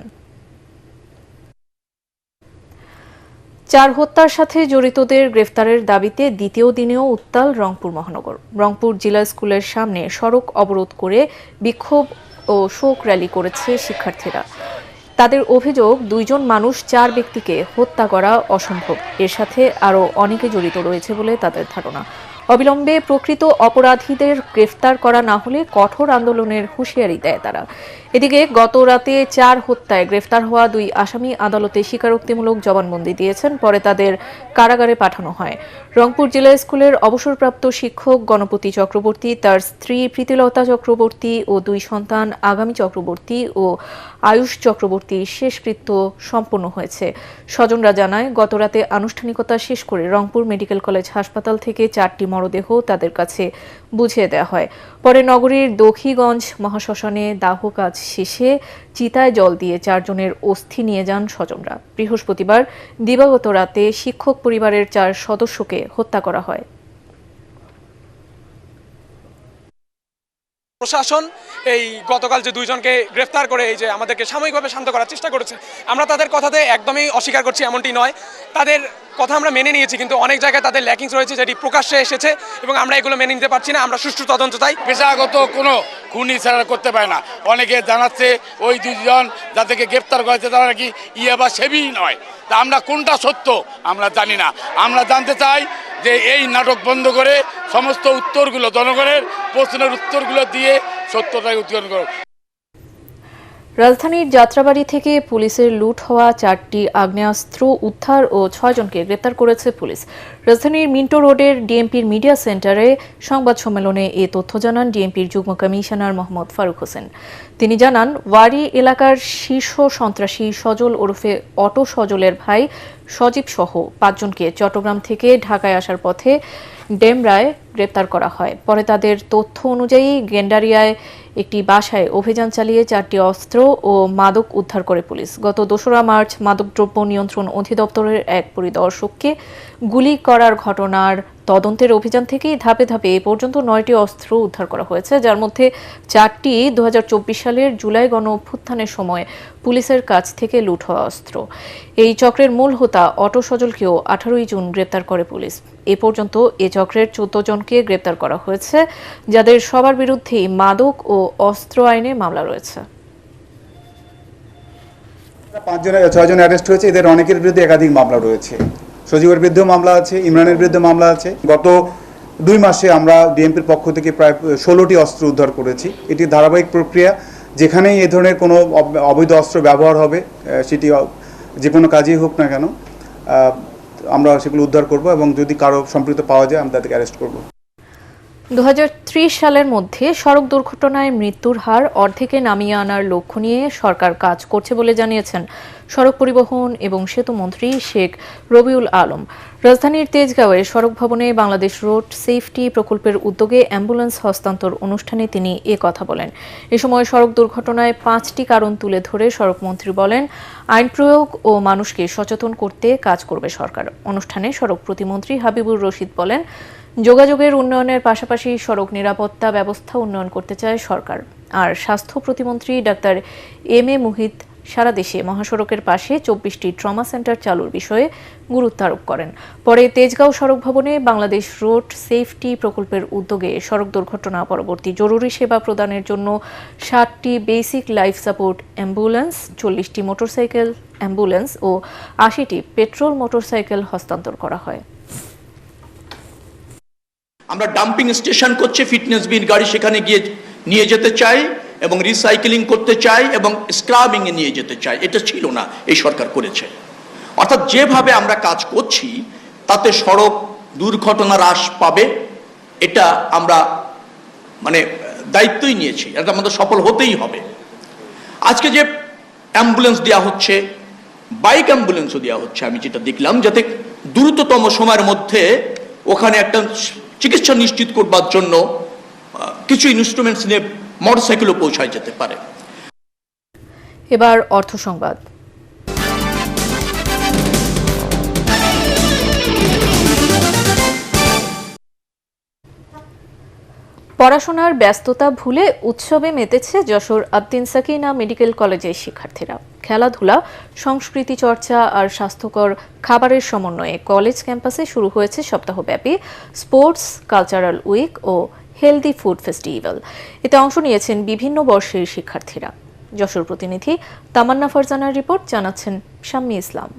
4 হত্যার সাথে জড়িতদের গ্রেফতারের দাবিতে দ্বিতীয় দিনেও উত্তাল রংপুর মহানগর। রংপুর জিলা স্কুলের সামনে সড়ক অবরোধ করে বিক্ষোভ ও শোক র্যালি করেছে শিক্ষার্থীরা। তাদের অভিযোগ, 2 জন মানুষ 4 ব্যক্তিকে হত্যা করা অসম্ভব। এর সাথে আরও অনেকে জড়িত রয়েছে বলে তাদের ধারণা। অবিলম্বে প্রকৃত অপরাধীদের গ্রেফতার করা না হলে কঠোর আন্দোলনের হুঁশিয়ারি দেয় তারা। এদিকে গত রাতে 4 হত্যায় গ্রেফতার হওয়া 2 আসামি আদালতে স্বীকারোক্তিমূলক জবানবন্দি দিয়েছেন। পরে তাদের কারাগারে পাঠানো হয়। রংপুর জেলা স্কুলের অবসরপ্রাপ্ত শিক্ষক গণপতি চক্রবর্তী, তার স্ত্রী প্রীতিলতা চক্রবর্তী ও 2 সন্তান আগামী চক্রবর্তী ও আয়ুষ চক্রবর্তীর শেষকৃত্য সম্পন্ন হয়েছে। স্বজনরা জানায়, গত রাতে আনুষ্ঠানিকতা শেষ করে রংপুর মেডিকেল কলেজ হাসপাতাল থেকে 4টি মরদেহ তাদের কাছে বুঝিয়ে দেওয়া হয়। পরে নগরীর দখিগঞ্জ মহাশ্মশানে দাহ কাজ শেষে চিতায় জল দিয়ে 4 জনের অস্থি নিয়ে যান স্বজনরা। বৃহস্পতিবার দিবাগত রাতে শিক্ষক পরিবারের 4 সদস্যকে হত্যা করা হয়। প্রশাসন এই গতকাল যে 2 জনকে গ্রেফতার করে এই যে আমাদেরকে সাময়িকভাবে শান্ত করার চেষ্টা করেছে, আমরা তাদের কথাতে একদমই অস্বীকার করছি, এমনটি নয়। তাদের কথা আমরা মেনে নিয়েছি, কিন্তু অনেক জায়গায় তাদের ল্যাকিংস রয়েছে যেটি প্রকাশ্যে এসেছে এবং আমরা এগুলো মেনে নিতে পারছি না। আমরা সুষ্ঠু তদন্ত চাই। পেশাগত কোনো খুনি ছাড়া করতে পারে না। অনেকে জানাচ্ছে ওই 2 জন যাদেরকে গ্রেফতার করেছে তারা নাকি ইয়াবা সেবী নয়। তা আমরা কোনটা সত্য আমরা জানি না। আমরা জানতে চাই যে এই নাটক বন্ধ করে সমস্ত উত্তরগুলো, জনগণের প্রশ্নের উত্তরগুলো দিয়ে সত্যটাকে উত্তোলন করো। রাজধানীর যাত্রাবাড়ি থেকে পুলিশের লুট হওয়া 4টি আগ্নেয়াস্ত্র উদ্ধার ও 6 জনকে গ্রেপ্তার করেছে পুলিশ। রাজধানীর মিন্টো রোডের ডিএমপির মিডিয়া সেন্টারে সংবাদ সম্মেলনে এ তথ্য জানান ডিএমপির যুগ্ম কমিশনার মোহাম্মদ ফারুক হোসেন। তিনি জানান, ওয়ারি এলাকার শীর্ষ সন্ত্রাসী সজল ওরফে অটো সজলের ভাই সজীব সহ 5 জনকে চট্টগ্রাম থেকে ঢাকায় আসার পথে ডেমরায় গ্রেপ্তার করা হয়। পরে তাদের তথ্য অনুযায়ী গেন্ডারিয়ায় একটি বাসায় অভিযান চালিয়ে 4টি অস্ত্র ও মাদক উদ্ধার করে পুলিশ। গত 2রা মার্চ মাদকদ্রব্য নিয়ন্ত্রণ অধিদপ্তরের এক পরিদর্শককে গুলি করার ঘটনার তদন্তের অভিযান থেকেই ধাপে ধাপে এ পর্যন্ত 9টি অস্ত্র উদ্ধার করা হয়েছে, যার মধ্যে 4টি 2024 সালের জুলাই গণ অভ্যুত্থানের সময় পুলিশের কাছ থেকে লুট হওয়া অস্ত্র। এই চক্রের মূল হোতা অটো সজলকেও 18ই জুন গ্রেপ্তার করে পুলিশ। এ পর্যন্ত এ চক্রের 14 জনকে গ্রেপ্তার করা হয়েছে, যাদের সবার বিরুদ্ধেই মাদক ও অস্ত্র আইনে মামলা রয়েছে। 6 জন অ্যারেস্ট হয়েছে। এদের অনেকের বিরুদ্ধে একাধিক মামলা রয়েছে। সজীবের বিরুদ্ধেও মামলা আছে, ইমরানের বিরুদ্ধে মামলা আছে। গত 2 মাসে আমরা ডিএমপির পক্ষ থেকে প্রায় 16টি অস্ত্র উদ্ধার করেছি। এটি ধারাবাহিক প্রক্রিয়া। যেখানেই এ ধরনের কোনো অবৈধ অস্ত্র ব্যবহার হবে, সেটি যে কোনো কাজেই হোক না কেন, আমরা সেগুলো উদ্ধার করব এবং যদি কারো সম্পৃক্ত পাওয়া যায় আমরা তাদেরকে অ্যারেস্ট করব। 2030 সালের মধ্যে সড়ক দুর্ঘটনায় মৃত্যুর হার অর্ধেকে নামিয়ে আনার লক্ষ্য নিয়ে সরকার কাজ করছে বলে জানিয়েছেন সড়ক পরিবহন এবং সেতু মন্ত্রী শেখ রবিউল আলম। রাজধানীর তেজগাঁওয়ে সড়ক ভবনে বাংলাদেশ রোড সেফটি প্রকল্পের উদ্যোগে অ্যাম্বুলেন্স হস্তান্তর অনুষ্ঠানে তিনি এ কথা বলেন। এ সময় সড়ক দুর্ঘটনায় 5টি কারণ তুলে ধরে সড়কমন্ত্রী বলেন, আইন প্রয়োগ ও মানুষকে সচেতন করতে কাজ করবে সরকার। অনুষ্ঠানে সড়ক প্রতিমন্ত্রী হাবিবুর রশিদ বলেন, যোগাযোগের উন্নয়নের পাশাপাশি সড়ক নিরাপত্তা ব্যবস্থা উন্নয়ন করতে চায় সরকার। আর স্বাস্থ্য প্রতিমন্ত্রী ডাক্তার এম এ মুহিত সারা দেশে মহাসড়কের পাশে 24টি ট্রমা সেন্টার চালুর বিষয়ে গুরুত্ব আরোপ করেন। পরে তেজগাঁও সড়ক ভবনে বাংলাদেশ রোড সেফটি প্রকল্পের উদ্যোগে সড়ক দুর্ঘটনা পরবর্তী জরুরি সেবা প্রদানের জন্য 60টি বেসিক লাইফ সাপোর্ট অ্যাম্বুলেন্স, 40টি মোটরসাইকেল অ্যাম্বুলেন্স ও 80টি পেট্রোল মোটরসাইকেল হস্তান্তর করা হয়। আমরা ডাম্পিং স্টেশন করছে, ফিটনেস বিন গাড়ি সেখানে গিয়ে নিয়ে যেতে চাই এবং রিসাইকেলিং করতে চাই এবং স্ক্রাবিং এ নিয়ে যেতে চাই। এটা ছিল না, এই সরকার করেছে। অর্থাৎ যেভাবে আমরা কাজ করছি তাতে সড়ক দুর্ঘটনা হ্রাস পাবে, এটা আমরা দায়িত্বই নিয়েছি, এটা আমাদের সফল হতেই হবে। আজকে যে অ্যাম্বুলেন্স দেওয়া হচ্ছে, বাইক অ্যাম্বুলেন্সও দেওয়া হচ্ছে, আমি যেটা দেখলাম, যাতে দ্রুততম সময়ের মধ্যে ওখানে একটা চিকিৎসা নিশ্চিত করবার জন্য কিছু ইনস্ট্রুমেন্টস নিয়ে মোটরসাইকেলও পৌঁছায় যেতে পারে। এবার অর্থ সংবাদ। পড়াশোনার ব্যস্ততা ভুলে উৎসবে মেতেছে যশোর আদ্দিন সাকিনা মেডিকেল কলেজের শিক্ষার্থীরা। খেলাধুলা, সংস্কৃতি চর্চা আর স্বাস্থ্যকর খাবারের সমন্বয়ে কলেজ ক্যাম্পাসে শুরু হয়েছে সপ্তাহব্যাপী স্পোর্টস কালচারাল উইক ও হেলদি ফুড ফেস্টিভ্যাল। এতে অংশ নিয়েছেন বিভিন্ন বর্ষের শিক্ষার্থীরা। যশোর প্রতিনিধি তামান্না ফারজানার রিপোর্ট, জানাচ্ছেন শাম্মী ইসলাম।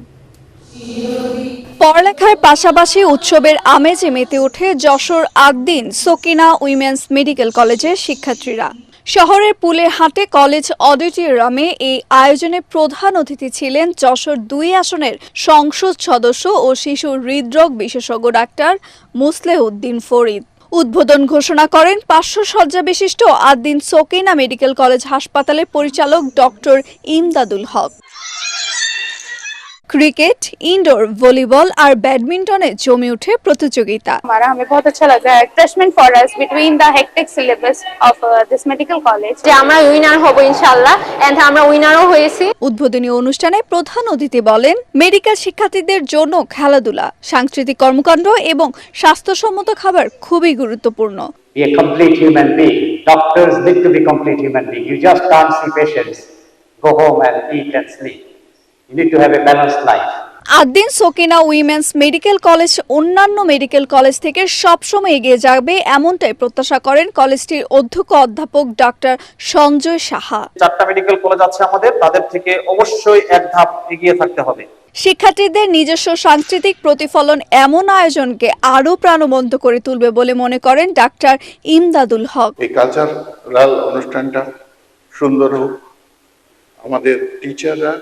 পড়ালেখার পাশাপাশি উৎসবের আমেজে মেতে ওঠে যশোর আদ্দিন সকিনা উইমেন্স মেডিকেল কলেজের শিক্ষার্থীরা। শহরের পুলের হাটে কলেজ অডিটোরিয়ামে এই আয়োজনে প্রধান অতিথি ছিলেন যশোর 2 আসনের সংসদ সদস্য ও শিশু হৃদরোগ বিশেষজ্ঞ ডাক্তার মুসলেউদ্দিন ফরিদ। উদ্বোধন ঘোষণা করেন 500 শয্যা বিশিষ্ট আদ্দিন সকিনা মেডিকেল কলেজ হাসপাতালের পরিচালক ডক্টর ইমদাদুল হক। क्रिकेट, इंडोर वॉलीबॉल और बैडमिंटने जमे उठे प्रतियोगिता। हमें बहुत अच्छा लगा है refreshment for us between the hectic syllabus of this medical college যে আমরা উইনার হব ইনশাআল্লাহ এন্ড আমরা উইনারও হয়েছি। উদ্বোধনী অনুষ্ঠানে প্রধান অতিথি বলেন, মেডিকেল শিক্ষার্থীদের জন্য খেলাধুলা, সাংস্কৃতিক কর্মকাণ্ড এবং স্বাস্থ্যসম্মত খাবার খুবই গুরুত্বপূর্ণ। Be a complete human being. Doctors need to be complete human being. You just can't see patients, go home and eat and sleep. You need to have a balanced life. Ad-din Sakina women's medical college অন্যান্য medical college থেকে সবসময় এগিয়ে যাবে এমনটাই প্রত্যাশা করেন কলেজটির অধ্যক্ষ অধ্যাপক ডক্টর সঞ্জয় সাহা। 4টা মেডিকেল কলেজ আছে আমাদের, তাদের থেকে অবশ্যই এক ধাপ এগিয়ে থাকতে হবে। শিক্ষার্থীদের নিজস্ব সাংস্কৃতিক প্রতিফলন এমন আয়োজনকে আরো প্রাণবন্ত করে তুলবে বলে মনে করেন ডাক্তার ইমদাদুল হক। এই কালচারাল অনুষ্ঠানটা সুন্দর হোক, আমাদের টিচাররা,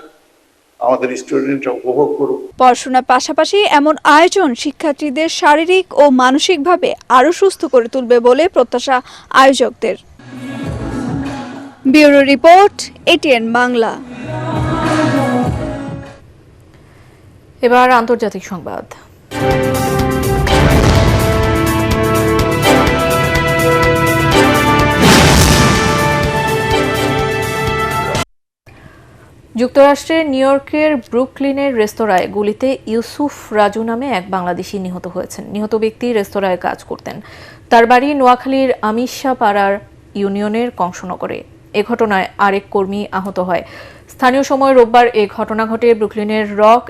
আমাদের স্টুডেন্টরা উপভোগ করুক। পড়াশোনার পাশাপাশি এমন আয়োজন শিক্ষার্থীদের শারীরিক ও মানসিকভাবে আরো সুস্থ করে তুলবে বলে প্রত্যাশা আয়োজকদের। Bureau report, ATN Bangla. এবার আন্তর্জাতিক সংবাদ। যুক্তরাষ্ট্রের নিউ ইয়র্কের ব্রুকলিনের রেস্তোরাঁয় গুলিতে ইউসুফ রাজু নামে এক বাংলাদেশি নিহত হয়েছেন। নিহত ব্যক্তি রেস্তোরাঁয় কাজ করতেন। তার বাড়ি নোয়াখালীর আমিশা পাড়ার ইউনিয়নের কংসনগরে। এ ঘটনায় আরেক কর্মী আহত হয়। স্থানীয় সময় রোববার এ ঘটনা ঘটে ব্রুকলিনের রক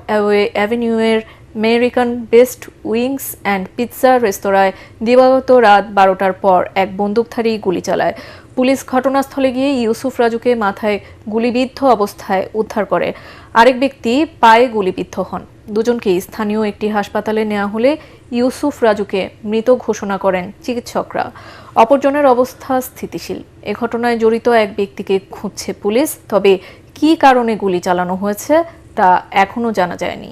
অ্যাভিনিউয়ের American best wings and pizza রেস্তোরাঁয় দিবাগত রাত 12টার পর এক বন্দুকধারী গুলি চালায়। পুলিশ ঘটনাস্থলে গিয়ে ইউসুফ রাজুকে মাথায় গুলিবিদ্ধ অবস্থায় উদ্ধার করে। আরেক ব্যক্তি পায়ে গুলিবিদ্ধ হন। দুজনকেই স্থানীয় একটি হাসপাতালে নেওয়া হলে ইউসুফ রাজুকে মৃত ঘোষণা করেন চিকিৎসকরা। অপরজনের অবস্থা স্থিতিশীল। এ ঘটনায় জড়িত এক ব্যক্তিকে খুঁজছে পুলিশ, তবে কী কারণে গুলি চালানো হয়েছে তা এখনও জানা যায়নি।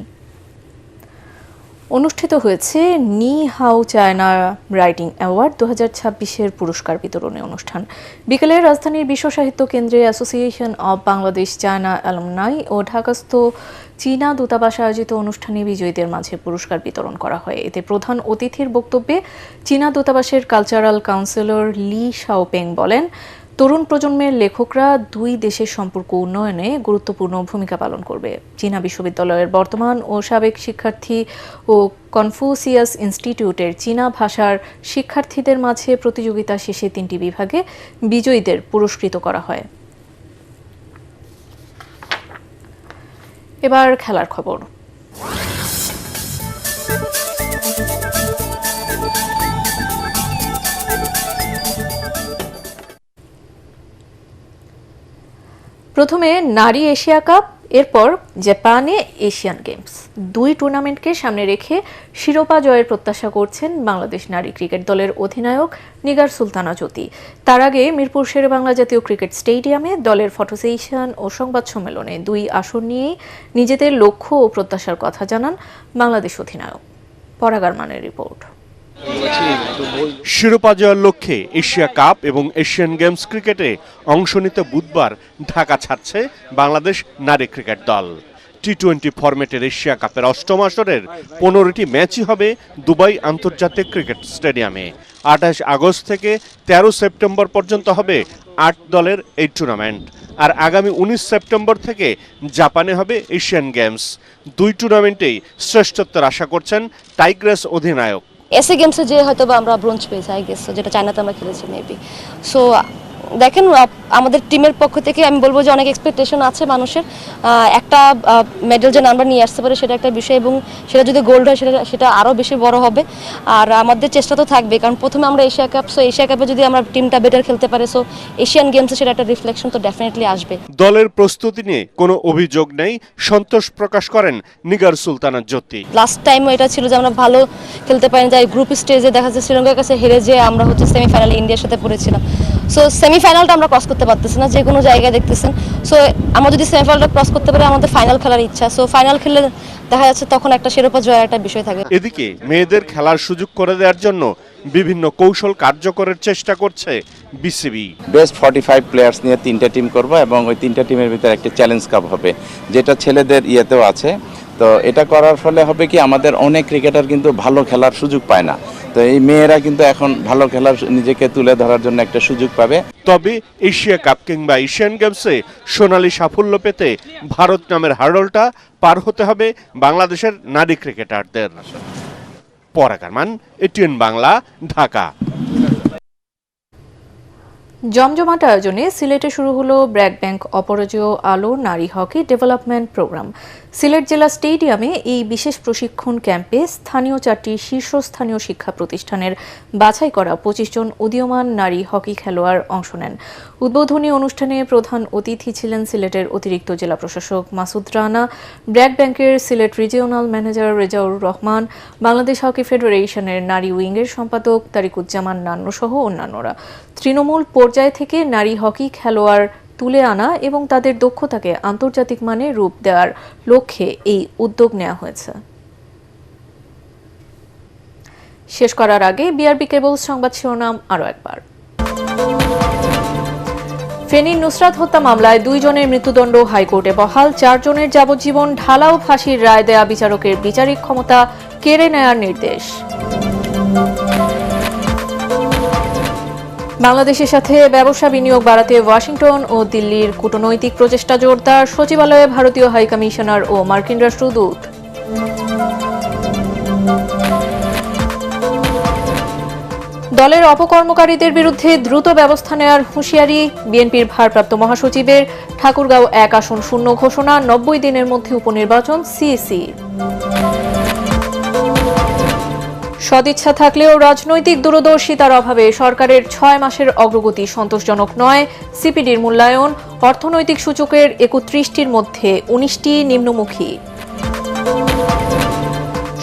অনুষ্ঠিত হয়েছে নি হাউ চায়না রাইটিং অ্যাওয়ার্ড 2026-এর পুরস্কার বিতরণী অনুষ্ঠান। বিকেলে রাজধানীর বিশ্ব সাহিত্য কেন্দ্রে association of Bangladesh China alumni ও ঢাকাস্থ চীনা দূতাবাস আয়োজিত অনুষ্ঠানে বিজয়ীদের মাঝে পুরস্কার বিতরণ করা হয়। এতে প্রধান অতিথির বক্তব্যে চীনা দূতাবাসের কালচারাল কাউন্সিলর লি শাওপেং বলেন, তরুণ প্রজন্মের লেখকরা দুই দেশের সম্পর্ক উন্নয়নে গুরুত্বপূর্ণ ভূমিকা পালন করবে। চীনা বিশ্ববিদ্যালয়ের বর্তমান ও সাবেক শিক্ষার্থী ও কনফুসিয়াস ইনস্টিটিউটের চীনা ভাষার শিক্ষার্থীদের মাঝে প্রতিযোগিতা শেষে 3টি বিভাগে বিজয়ীদের পুরস্কৃত করা হয়। এবার খেলার খবর। প্রথমে নারী এশিয়া কাপ, এরপর জাপানে এশিয়ান গেমস। দুই টুর্নামেন্টকে সামনে রেখে শিরোপা জয়ের প্রত্যাশা করছেন বাংলাদেশ নারী ক্রিকেট দলের অধিনায়ক নিগার সুলতানা জ্যোতি। তার আগে মিরপুর শেরেবাংলা জাতীয় ক্রিকেট স্টেডিয়ামে দলের ফটো সেশন ও সংবাদ সম্মেলনে দুই আসর নিয়েই নিজেদের লক্ষ্য ও প্রত্যাশার কথা জানান বাংলাদেশ অধিনায়ক। পরাগার মানের রিপোর্ট। শিরোপা জয়ের লক্ষ্যে এশিয়া কাপ এবং এশিয়ান গেমস ক্রিকেটে অংশ নিতে বুধবার ঢাকা ছাড়ছে বাংলাদেশ নারী ক্রিকেট দল। টি-20 ফরম্যাটের এশিয়া কাপের 8ম আসরের 15টি ম্যাচই হবে দুবাই আন্তর্জাতিক ক্রিকেট স্টেডিয়ামে। 28 আগস্ট থেকে 13 সেপ্টেম্বর পর্যন্ত হবে 8 দলের এই টুর্নামেন্ট। আর আগামী 19 সেপ্টেম্বর থেকে জাপানে হবে এশিয়ান গেমস। দুই টুর্নামেন্টেই শ্রেষ্ঠত্বের আশা করছেন টাইগ্রেস অধিনায়ক। এসএ গেমসে যে হয়তো আমরা ব্রোঞ্জ পেয়েছি আই গেস, যেটা চায়নাতে আমরা খেলেছি মেবি। সো দেখেন, আমাদের টিমের পক্ষ থেকে আমি বলবো যে অনেক এক্সপেকটেশন আছে মানুষের। একটা মেডেল যে নাম্বার নিয়ে আসতে পারে সেটা একটা বিষয়, এবং সেটা যদি গোল্ড হয় সেটা আরও বেশি বড় হবে। আর আমাদের চেষ্টা তো থাকবে, কারণ প্রথমে আমরা এশিয়া কাপ, সো এশিয়া কাপে যদি আমরা টিমটা বেটার খেলতে পারে, সো এশিয়ান গেমসে সেটা একটা রিফ্লেকশন তো ডেফিনেটলি আসবে। দলের প্রস্তুতি নিয়ে কোনো অভিযোগ নেই, সন্তোষ প্রকাশ করেন নিগার সুলতানা জ্যোতি। লাস্ট টাইমও এটা ছিল যে আমরা ভালো খেলতে পারিনি, যাই গ্রুপ স্টেজে দেখা যাচ্ছে শ্রীলঙ্কার কাছে হেরে যে আমরা হচ্ছে সেমিফাইনালে ইন্ডিয়ার সাথে পড়েছিলাম। সো সেমিফাইনালটা আমরা ক্রস করতে পারতেছি না, যে কোনো জায়গায় দেখতেছেন। সো আমরা যদি সেমিফাইনালটা ক্রস করতে পারি, আমাদের ফাইনাল খেলার ইচ্ছা। সো ফাইনাল খেললে দেখা যাচ্ছে তখন একটা শিরোপা জয়ের একটা বিষয় থাকবে। এদিকে মেয়েদের খেলার সুযোগ করে দেওয়ার জন্য বিভিন্ন কৌশল কার্যকরের চেষ্টা করছে বিসিবি। বেস্ট 45 প্লেয়ার্স নিয়ে 3টা টিম করব এবং ওই 3টা টিমের ভিতরে একটা চ্যালেঞ্জ কাপ হবে, যেটা ছেলেদের ইয়েতেও আছে। তো এটা করার ফলে হবে কি, আমাদের অনেক ক্রিকেটার কিন্তু ভালো খেলার সুযোগ পায় না। তো এই মেয়েরা কিন্তু এখন ভালো খেলার নিজেকে তুলে ধরার জন্য একটা সুযোগ পাবে। তবে এশিয়া কাপ কিংবা এশিয়ান গেমসে সোনালী সাফল্য পেতে ভারত নামের হার্ডলটা পার হতে হবে বাংলাদেশের নারী ক্রিকেটারদের। পরাগ আরমান, এটিএন বাংলা, ঢাকা। জমজমাট আয়োজনে সিলেটে শুরু হলো ব্র্যাক ব্যাংক অপরাজেয় আলো নারী হকি ডেভেলপমেন্ট প্রোগ্রাম। সিলেট জেলা স্টেডিয়ামে এই বিশেষ প্রশিক্ষণ ক্যাম্পে স্থানীয় 4টি শীর্ষস্থানীয় শিক্ষা প্রতিষ্ঠানের বাছাই করা 25 জন উদীয়মান নারী হকি খেলোয়াড় অংশ নেন। উদ্বোধনী অনুষ্ঠানে প্রধান অতিথি ছিলেন সিলেটের অতিরিক্ত জেলা প্রশাসক মাসুদ রানা, ব্র্যাক ব্যাংকের Sylhet regional manager Rezaur Rahman, Bangladesh hockey ফেডারেশনের নারী উইংয়ের সম্পাদক তারিকুজ্জামান নান্নু সহ অন্যান্যরা। তৃণমূল পর্যায় থেকে নারী হকি খেলোয়াড় তুলে আনা এবং তাদের দক্ষতাকে আন্তর্জাতিক মানে রূপ দেওয়ার লক্ষ্যে এই উদ্যোগ নেওয়া হয়েছে। শেষ করার আগে বিআরবি কেবলস সংবাদ শিরোনাম আরও একবার। ফেনীর নুসরাত হত্যা মামলায় 2 জনের মৃত্যুদণ্ড হাইকোর্টে বহাল, 4 জনের যাবজ্জীবন ঢালাও ফাঁসির রায় দেয়া বিচারকের বিচারিক ক্ষমতা কেড়ে নেয়ার নির্দেশ। বাংলাদেশের সাথে ব্যবসা বিনিয়োগ বাড়াতে ওয়াশিংটন ও দিল্লির কূটনৈতিক প্রচেষ্টা জোরদার, সচিবালয়ে ভারতীয় হাই কমিশনার ও মার্কিন রাষ্ট্রদূত। দলের অপকর্মকারীদের বিরুদ্ধে দ্রুত ব্যবস্থা নেওয়ার হুঁশিয়ারি বিএনপির ভারপ্রাপ্ত মহাসচিবের। ঠাকুরগাঁও 1 আসন শূন্য ঘোষণা, 90 দিনের মধ্যে উপনির্বাচন সিইসি। সদিচ্ছা থাকলেও রাজনৈতিক দূরদর্শিতার অভাবে সরকারের 6 মাসের অগ্রগতি সন্তোষজনক নয়, সিপিডির মূল্যায়ন। অর্থনৈতিক সূচকের 31টির মধ্যে 19টি নিম্নমুখী।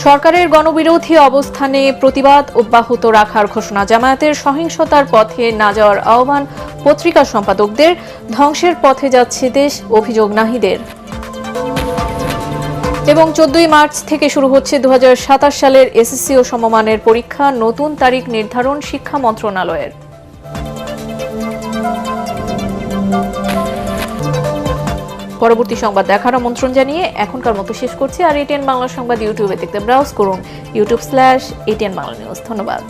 সরকারের গণবিরোধী অবস্থানে প্রতিবাদ অব্যাহত রাখার ঘোষণা জামায়াতের। সহিংসতার পথে না যাওয়ার আহ্বান পত্রিকা সম্পাদকদের। ধ্বংসের পথে যাচ্ছে দেশ, অভিযোগ নাহিদের। এবং 14 মার্চ থেকে শুরু হচ্ছে 2027 সালের এসএসসি ও সমমানের পরীক্ষা, নতুন তারিখ নির্ধারণ শিক্ষা মন্ত্রণালয়ের। পরবর্তী সংবাদ দেখার আমন্ত্রণ জানিয়ে এখনকার মতো শেষ করছি। আর এটিএন বাংলা সংবাদ ইউটিউবে দেখতে ব্রাউজ করুন youtube/ATN বাংলা নিউজ। ধন্যবাদ।